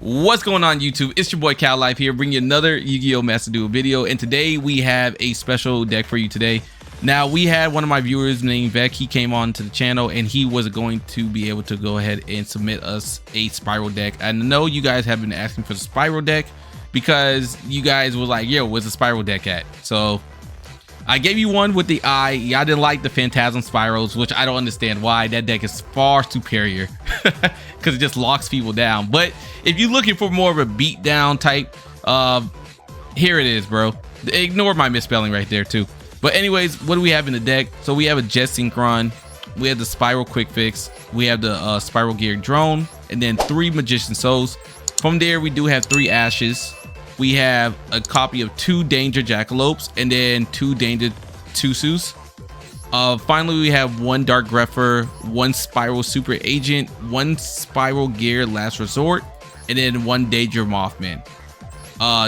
What's going on YouTube? It's your boy Cal Life here, bringing you another Yu-Gi-Oh! Master Duel video, and today we have a special deck for you today. Now, we had one of my viewers named Vec. He came on to the channel and he was going to be able to go ahead and submit us a Spiral deck. I know you guys have been asking for the Spiral deck because you guys were like, yo, where's the Spiral deck at? So I gave you one with the eye. Y'all didn't like the Phantasm Spyrals, which I don't understand why. That deck is far superior because it just locks people down. But if you're looking for more of a beatdown type, here it is, bro. Ignore my misspelling right there too. But anyways, what do we have in the deck? So we have a Jet Synchron, we have the SPYRAL Quik-Fix, we have the Spiral Gear Drone, and then 3 Magician Souls. From there, we do have 3 Ashes. We have a copy of 2 Danger Jackalopes and then 2 Danger Tsuchinokos. Finally, we have 1 Dark Grepher, 1 Spiral Super Agent, 1 Spiral Gear Last Resort, and then 1 Danger Mothman.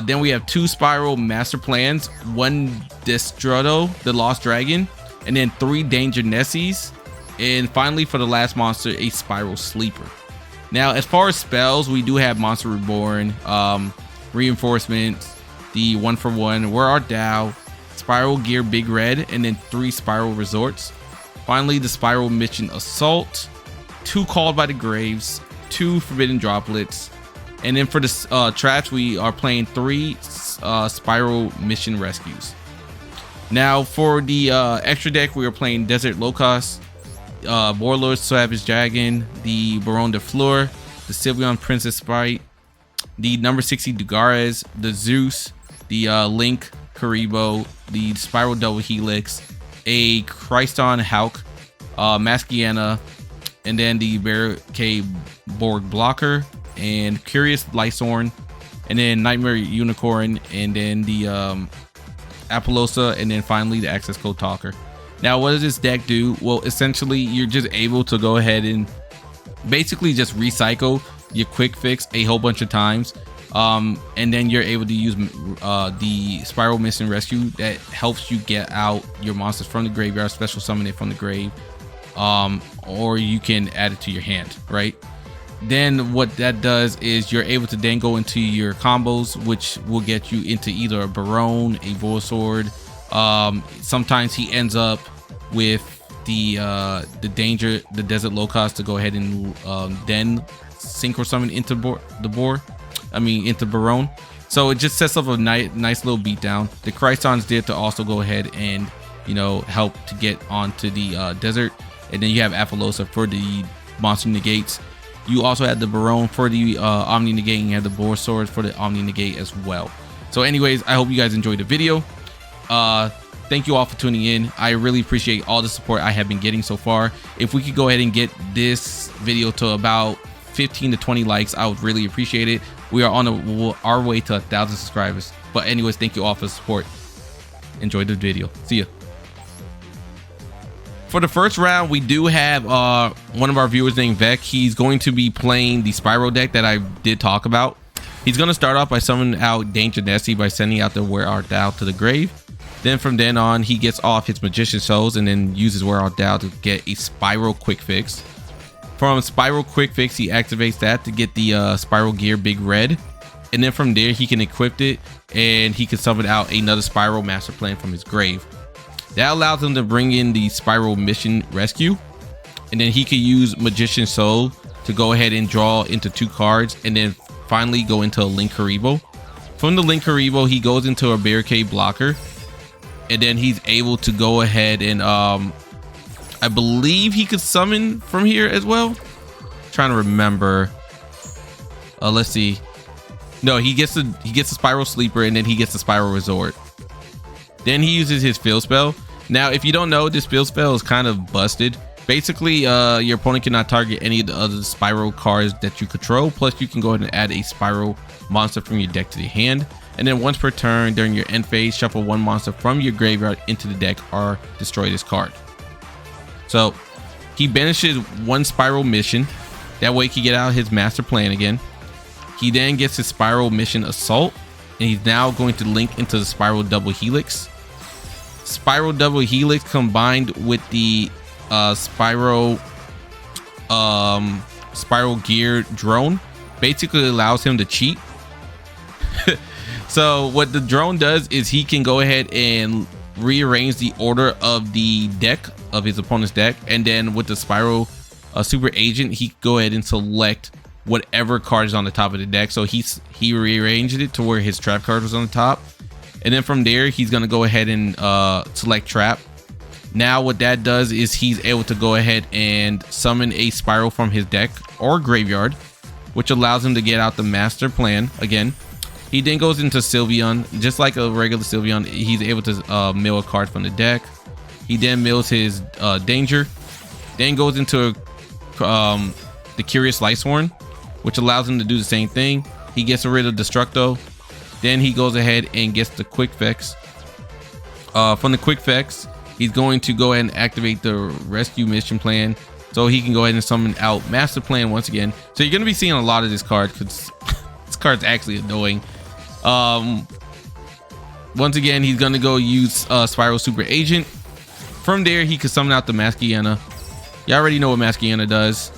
Then we have 2 Spiral Master Plans, 1 Destrudo, the Lost Dragon, and then 3 Danger Nessies. And finally, for the last monster, a SPYRAL Sleeper. Now, as far as spells, we do have Monster Reborn, Reinforcements, the 1-for-1, Where Arf Thou, Spiral Gear Big Red, and then 3 Spiral Resorts. Finally, the Spiral Mission Assault, 2 Called by the Graves, 2 Forbidden Droplets, and then for the traps, we are playing 3 Spiral Mission Rescues. Now, for the extra deck, we are playing Desert Locust, Warlord Savage Dragon, the Baron de Fleur, the Sylveon Princess Sprite, the number 60 Dugares, the Zeus, the Link Karibo, the Spiral Double Helix, a Christon Hawk, Maschiana, and then the Barricade Borg Blocker, and Curious Lysorn, and then Nightmare Unicorn, and then the Apollosa, and then finally the Access Code Talker. Now, what does this deck do? Well, essentially, you're just able to go ahead and basically just recycle your Quik-Fix a whole bunch of times, and then you're able to use the Spiral Mission Rescue that helps you get out your monsters from the graveyard, special summon it from the grave, or you can add it to your hand, right? Then what that does is you're able to then go into your combos, which will get you into either a Baron, a Volsword. Sometimes he ends up with the Desert Locust to go ahead and then synchro summon into into Baron. So it just sets up a nice little beatdown. The Chryson's there to also go ahead and, you know, help to get onto the desert, and then you have Apollosa for the monster negates. You also have the Baron for the Omni Negate, and you have the Boar Sword for the Omni Negate as well. So anyways, I hope you guys enjoyed the video. Thank you all for tuning in. I really appreciate all the support I have been getting so far. If we could go ahead and get this video to about 15 to 20 likes, I would really appreciate it. We are on our way to 1,000 subscribers. But anyways, thank you all for the support. Enjoy the video. See ya. For the first round, we do have one of our viewers named Vec. He's going to be playing the Spiral deck that I did talk about. He's going to start off by summoning out Danger Nessie by sending out the Where Arf Thou to the grave. Then from then on, he gets off his Magician Souls and then uses Where Arf Thou to get a Spiral Quik-Fix. From Spiral Quik-Fix, he activates that to get the Spiral Gear Big Red. And then from there, he can equip it and he can summon out another Spiral Master Plan from his grave. That allows him to bring in the Spiral Mission Rescue. And then he can use Magician Soul to go ahead and draw into 2 cards. And then finally go into a Link Karibo. From the Link Karibo, he goes into a Barricade Blocker. And then he's able to go ahead and I believe he could summon from here as well. Trying to remember. Let's see. No, he gets a SPYRAL Sleeper, and then he gets the Spiral Resort. Then he uses his field spell. Now, if you don't know, this field spell is kind of busted. Basically, your opponent cannot target any of the other Spiral cards that you control. Plus, you can go ahead and add a Spiral monster from your deck to your hand. And then once per turn during your end phase, shuffle 1 monster from your graveyard into the deck or destroy this card. So he banishes 1 Spiral Mission. That way he can get out his Master Plan again. He then gets his Spiral Mission Assault, and he's now going to link into the Spiral Double Helix. Spiral Double Helix combined with the Spiral Gear Drone basically allows him to cheat. So what the drone does is he can go ahead and rearrange the order of the deck of his opponent's deck, and then with the Spiral Super Agent, he can go ahead and select whatever card is on the top of the deck. So he rearranged it to where his trap card was on the top, and then from there he's gonna go ahead and select trap. Now what that does is he's able to go ahead and summon a Spiral from his deck or graveyard, which allows him to get out the master plan again. He then goes into Sylveon, just like a regular Sylveon. He's able to mill a card from the deck. He then mills his Danger, then goes into the Curious Lightsworn, which allows him to do the same thing. He gets rid of Destrudo. Then he goes ahead and gets the Quik-Fix. From the Quik-Fix, he's going to go ahead and activate the Rescue Mission Plan, so he can go ahead and summon out Master Plan once again. So you're going to be seeing a lot of this card because this card's actually annoying. Once again, he's going to go use Spiral Super Agent. From there, he can summon out the Maschiana. You already know what Maschiana does.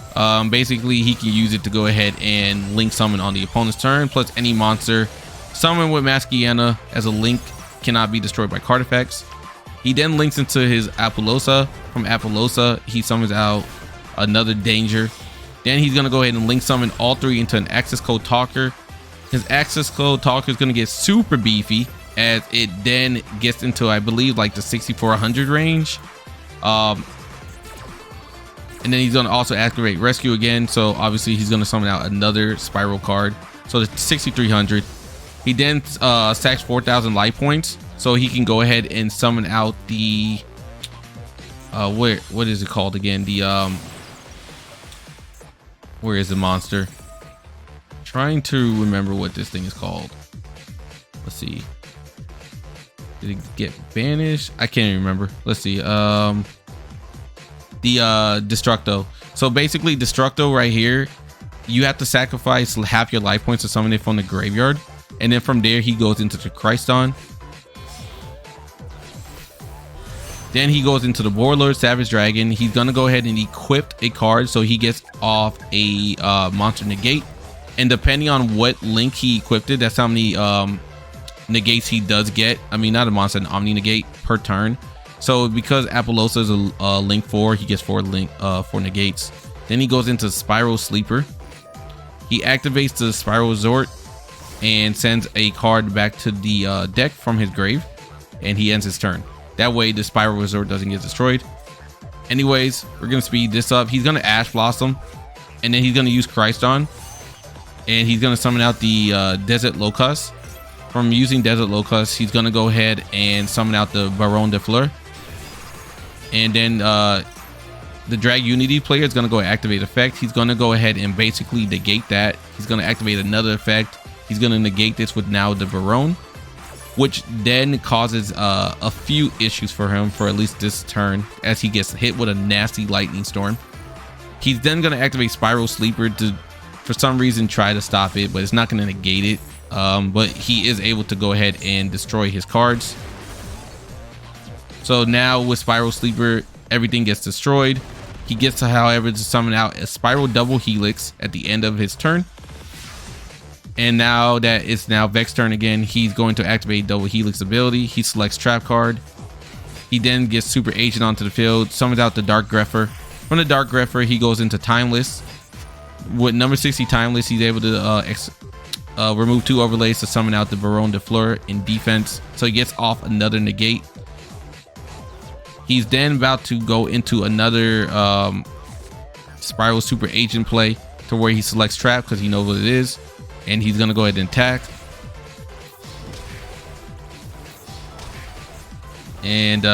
Basically, he can use it to go ahead and link summon on the opponent's turn, plus any monster summoned with Maschiana as a link cannot be destroyed by card effects. He then links into his Apollousa. From Apollousa, he summons out another Danger. Then he's going to go ahead and link summon all three into an Access Code Talker. His Access Code Talker is going to get super beefy as it then gets into, I believe, like the 6400 range. And then he's going to also activate Rescue again. So obviously he's going to summon out another Spiral card. So the 6300. He then stacks 4,000 life points. So he can go ahead and summon out the what is it called again? The where is the monster? Trying to remember what this thing is called. Let's see. Did it get banished? I can't even remember. Let's see. The Destrudo. So basically Destrudo right here, you have to sacrifice half your life points to summon it from the graveyard, and then from there he goes into the Chryston. Then he goes into the Warlord Savage Dragon. He's gonna go ahead and equip a card, so he gets off a monster negate, and depending on what link he equipped it, that's how many negates he does get. I mean, not a monster, an Omni negate per turn. So because Apollousa is a link 4, he gets 4 negates. Then he goes into SPYRAL Sleeper. He activates the Spiral Resort and sends a card back to the deck from his grave, and he ends his turn. That way the Spiral Resort doesn't get destroyed. Anyways, we're gonna speed this up. He's gonna Ash Blossom, and then he's gonna use Chryston, and he's gonna summon out the Desert Locust. From using Desert Locust, he's gonna go ahead and summon out the Baron de Fleur, and then the Drag Unity player is gonna go activate effect. He's gonna go ahead and basically negate that. He's gonna activate another effect. He's gonna negate this with now the Baron, which then causes a few issues for him for at least this turn, as he gets hit with a nasty lightning storm. He's then going to activate SPYRAL Sleeper to, for some reason, try to stop it, but it's not going to negate it. But he is able to go ahead and destroy his cards. So now with SPYRAL Sleeper, everything gets destroyed. He gets to, however, to summon out a Spiral Double Helix at the end of his turn. And now that it's now Vex's turn again, he's going to activate Double Helix ability. He selects Trap card. He then gets Super Agent onto the field, summons out the Dark Grepher. From the Dark Grepher, he goes into Timeless. With number 60 Timeless, he's able to remove 2 overlays to summon out the Baron de Fleur in defense. So he gets off another negate. He's then about to go into another Spiral Super Agent play to where he selects Trap because he knows what it is. And he's gonna go ahead and attack. And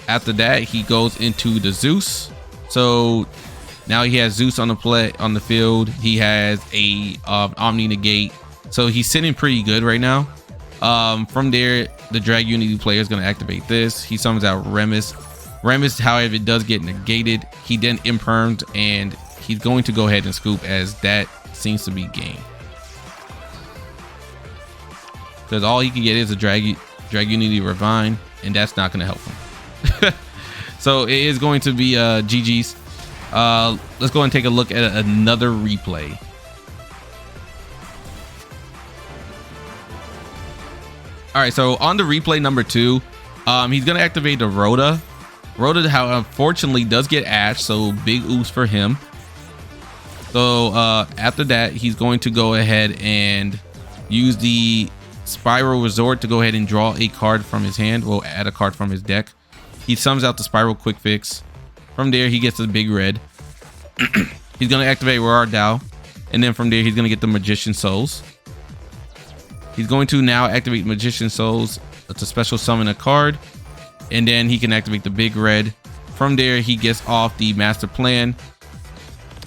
after that, he goes into the Zeus. So now he has Zeus on the field. He has a Omni negate. So he's sitting pretty good right now. From there, the Drag Unity player is gonna activate this. He summons out Remus. Remus, however, it does get negated. He then imperms, and he's going to go ahead and scoop, as that seems to be game, because all he can get is a Drag Unity Refine, and that's not going to help him. So it is going to be GG's. Let's go and take a look at another replay. All right, so on the replay number 2, he's gonna activate the Rhoda. Rhoda, how unfortunately does get Ash, so big oops for him. So after that, he's going to go ahead and use the Spiral Resort to go ahead and draw a card from his hand. We'll add a card from his deck. He summons out the SPYRAL Quik-Fix. From there, he gets the big red. He's gonna activate Where Arf Thou, and then from there, he's gonna get the Magician Souls. He's going to now activate Magician Souls to special summon a card, and then he can activate the big red. From there, he gets off the Master Plan.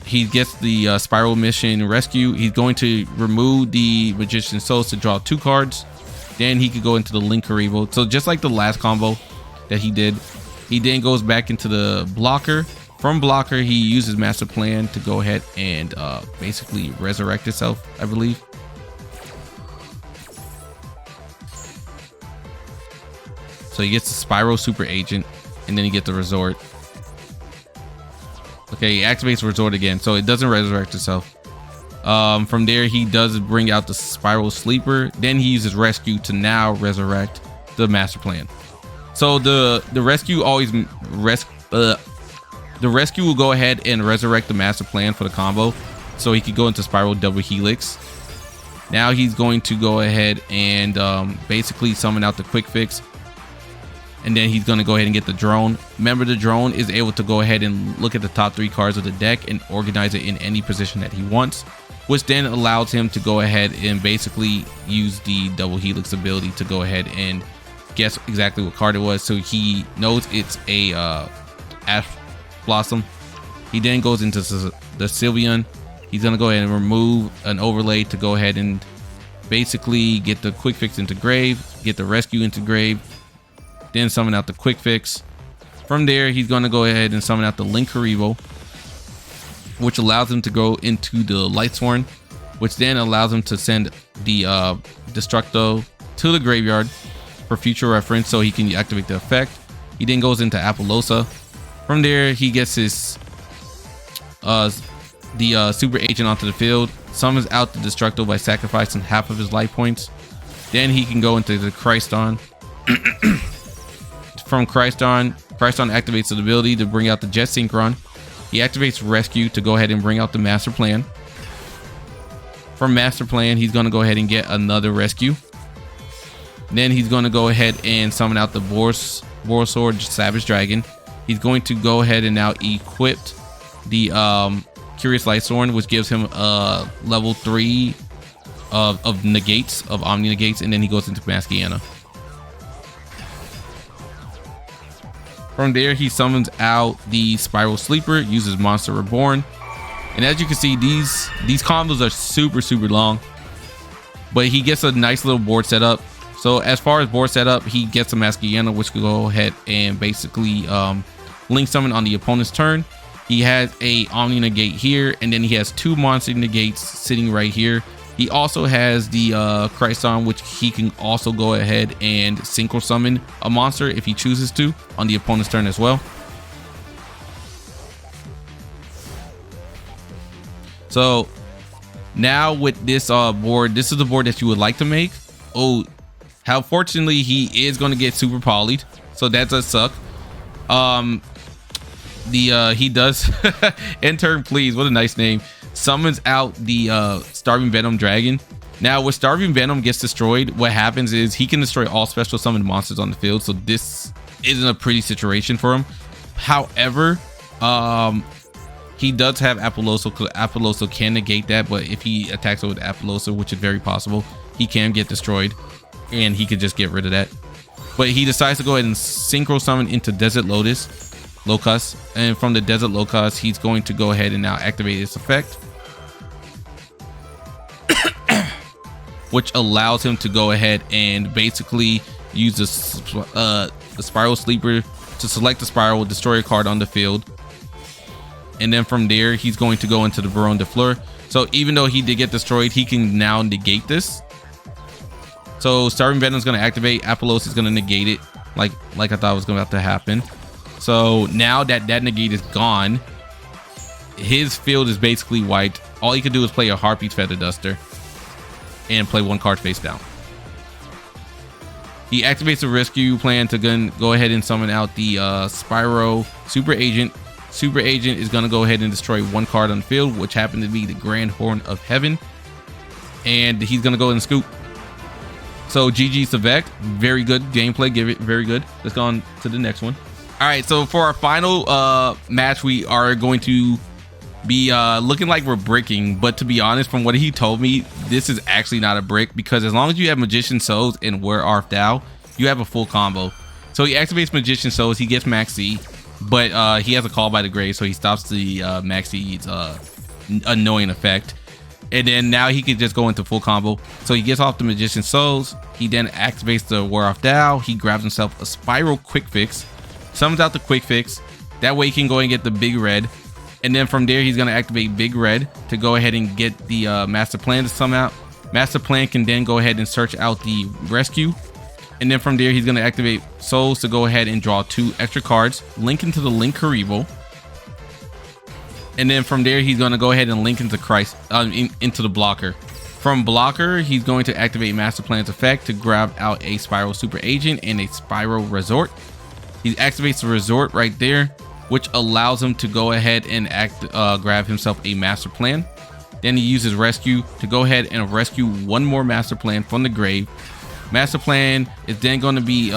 He gets the Spiral Mission Rescue. He's going to remove the Magician Souls to draw 2 cards. Then he could go into the Linkuribo. So just like the last combo that he did, he then goes back into the blocker. From blocker, he uses Master Plan to go ahead and basically resurrect itself, I believe. So he gets the Spiral Super Agent, and then he gets the Resort. Okay, he activates Resort again, so it doesn't resurrect itself. From there, he does bring out the SPYRAL Sleeper. Then he uses Rescue to now resurrect the Master Plan. So the Rescue always the Rescue will go ahead and resurrect the Master Plan for the combo, so he could go into Spiral Double Helix. Now he's going to go ahead and basically summon out the Quik-Fix. And then he's going to go ahead and get the drone. Remember, the drone is able to go ahead and look at the top 3 cards of the deck and organize it in any position that he wants, which then allows him to go ahead and basically use the Double Helix ability to go ahead and guess exactly what card it was. So he knows it's a Ash Blossom. He then goes into the Sylveon. He's going to go ahead and remove an overlay to go ahead and basically get the Quik-Fix into grave, get the Rescue into grave, then summon out the Quik-Fix. From there, he's going to go ahead and summon out the Linkuribo, which allows him to go into the Lightsworn, which then allows him to send the Destrudo to the graveyard for future reference, so he can activate the effect. He then goes into Apollousa. From there, he gets his Super Agent onto the field, summons out the Destrudo by sacrificing half of his life points. Then he can go into the Chryston. From Chryston activates the ability to bring out the Jet Synchron. He activates Rescue to go ahead and bring out the Master Plan. From Master Plan, he's going to go ahead and get another Rescue. Then he's going to go ahead and summon out the Sword Savage Dragon. He's going to go ahead and now equip the Curious Lightsworn, which gives him level 3 of negates, of Omni negates, and then he goes into Masciana. From there, he summons out the SPYRAL Sleeper, uses Monster Reborn. And as you can see, these combos are super long. But he gets a nice little board setup. So as far as board setup, he gets a Masciana, which could go ahead and basically link summon on the opponent's turn. He has a Omni negate here, and then he has 2 monster negates sitting right here. He also has the Chryston, which he can also go ahead and synchro summon a monster if he chooses to on the opponent's turn as well. So now with this board, this is the board that you would like to make. Oh, how fortunately he is going to get super polyed, so that does suck. He does Intern Please, what a nice name, summons out the Starving Venom Dragon. Now when Starving Venom gets destroyed, what happens is he can destroy all special summoned monsters on the field, so this isn't a pretty situation for him. However, he does have Apollousa, because Apollousa can negate that, but if he attacks with Apollousa, which is very possible, he can get destroyed and he could just get rid of that. But he decides to go ahead and synchro summon into Desert Locust, and from the Desert Locust, he's going to go ahead and now activate its effect, which allows him to go ahead and basically use the SPYRAL Sleeper to select the Spiral, destroy a card on the field, and then from there he's going to go into the Baron de Fleur. So even though he did get destroyed, he can now negate this. So Starving Venom is going to activate, Apollousa is going to negate it, like I thought was about to happen. So now that negate is gone, his field is basically wiped. All he could do is play a Harpy's Feather Duster and play 1 card face down. He activates the rescue plan to go ahead and summon out the Spyral Super Agent. Super Agent is going to go ahead and destroy one card on the field, which happened to be the Grand Horn of Heaven. And he's going to go ahead and scoop. So GG's to Vec. Very good gameplay. Give it very good. Let's go on to the next one. All right, so for our final match, we are going to be looking like we're bricking, but to be honest, from what he told me, this is actually not a brick, because as long as you have Magician Souls and Where Arf Thou, you have a full combo. So he activates Magician Souls, he gets Max C, but he has a Call by the Grave, so he stops the Max C's annoying effect. And then now he can just go into full combo. So he gets off the Magician Souls, he then activates the Where Arf Thou, he grabs himself a SPYRAL Quik-Fix, summons out the Quik-Fix, that way he can go and get the big red. And then from there, he's going to activate Big Red to go ahead and get the Master Plan to summon out. Master Plan can then go ahead and search out the Rescue. And then from there, he's going to activate Souls to go ahead and draw 2 extra cards, link into the Link Karibo. And then from there, he's going to go ahead and link into into the Blocker. From Blocker, he's going to activate Master Plan's effect to grab out a Spyral Super Agent and a Spyral Resort. He activates the Resort right there, which allows him to go ahead and grab himself a Master Plan. Then he uses Rescue to go ahead and rescue one more Master Plan from the grave. Master Plan is then going to be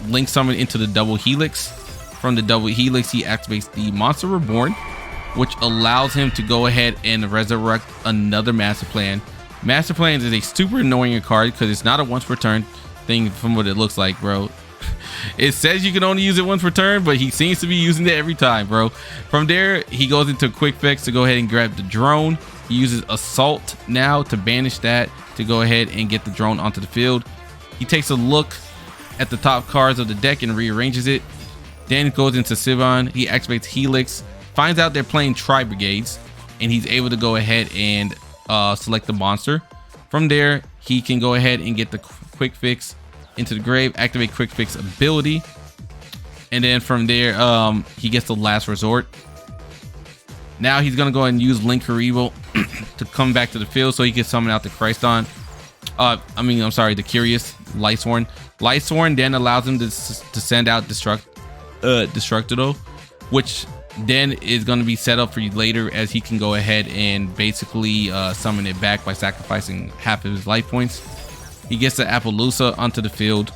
link summoned into the Double Helix. From the Double Helix, he activates the Monster Reborn, which allows him to go ahead and resurrect another Master Plan. Master Plan is a super annoying card because it's not a once per turn thing from what it looks like, bro. It says you can only use it once per turn, but he seems to be using it every time, bro. From there, he goes into Quik-Fix to go ahead and grab the drone. He uses Assault now to banish that to go ahead and get the drone onto the field. He takes a look at the top cards of the deck and rearranges it. Then goes into Sivon. He activates Helix, finds out they're playing Tri-Brigades, and he's able to go ahead and select the monster. From there, he can go ahead and get the Quik-Fix into the grave, activate Quik-Fix ability, and then from there he gets the Last Resort. Now he's gonna go ahead and use Link Karibo to come back to the field so he can summon out the the Curious Lightsworn. Lightsworn then allows him to send out Destrudo, which then is going to be set up for you later, as he can go ahead and basically summon it back by sacrificing half of his life points. He gets the Appaloosa onto the field,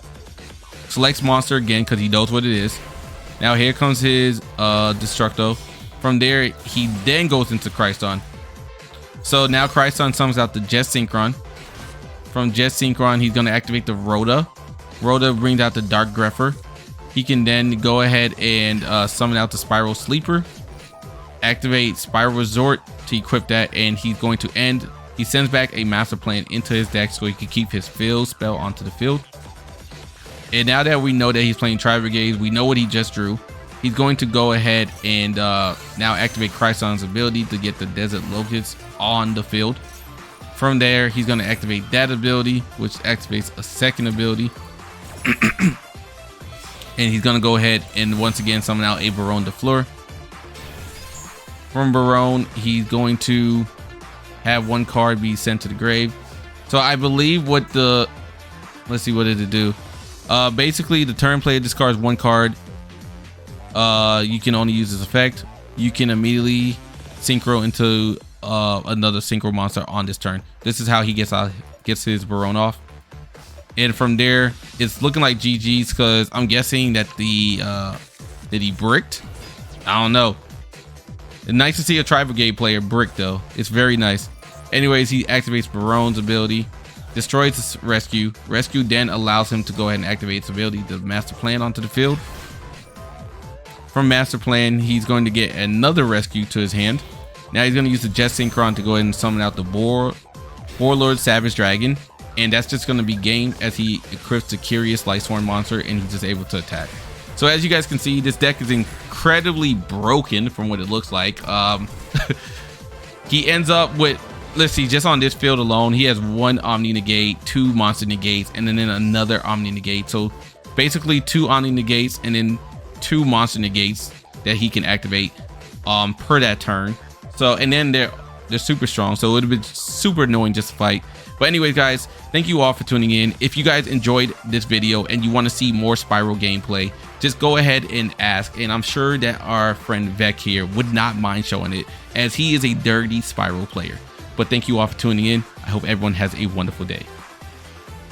selects monster again because he knows what it is. Now here comes his Destrudo. From there, he then goes into Chryston. So now Chryston summons out the Jet Synchron. From Jet Synchron, he's going to activate the Rhoda. Rhoda brings out the Dark Grepher. He can then go ahead and summon out the SPYRAL Sleeper, activate Spyral Resort to equip that, and he's going to end. He sends back a Master Plan into his deck so he can keep his field spell onto the field. And now that we know that he's playing Tri-Brigades, we know what he just drew. He's going to go ahead and now activate Chryson's ability to get the Desert Locust on the field. From there, he's going to activate that ability, which activates a second ability. And he's going to go ahead and once again summon out a Baronne de Fleur. From Baronne, he's going to have one card be sent to the grave. So I believe what the... Let's see, what did it do? Basically, the turn player discards one card. You can only use this effect. You can immediately synchro into another synchro monster on this turn. This is how he gets his Baronne off. And from there, it's looking like GG's, because I'm guessing that that he bricked. I don't know. It's nice to see a Tri-Brigade player brick, though. It's very nice. Anyways, he activates Baronne's ability, destroys his Rescue. Rescue then allows him to go ahead and activate his ability to Master Plan onto the field. From Master Plan, he's going to get another Rescue to his hand. Now he's going to use the Jet Synchron to go ahead and summon out the Warlord Savage Dragon. And that's just going to be game as he equips the Curious Lightsworn monster, and he's just able to attack. So as you guys can see, this deck is incredibly broken from what it looks like. He ends up with, let's see, just on this field alone, he has one Omni Negate, 2 Monster Negates, and then another Omni Negate. So basically 2 Omni Negates and then 2 Monster Negates that he can activate per that turn. So, and then there They're super strong, so it would have been super annoying just to fight. But anyways, guys, thank you all for tuning in. If you guys enjoyed this video and you want to see more Spyral gameplay, just go ahead and ask, and I'm sure that our friend Vec here would not mind showing it, as he is a dirty Spyral player. But thank you all for tuning in. I hope everyone has a wonderful day.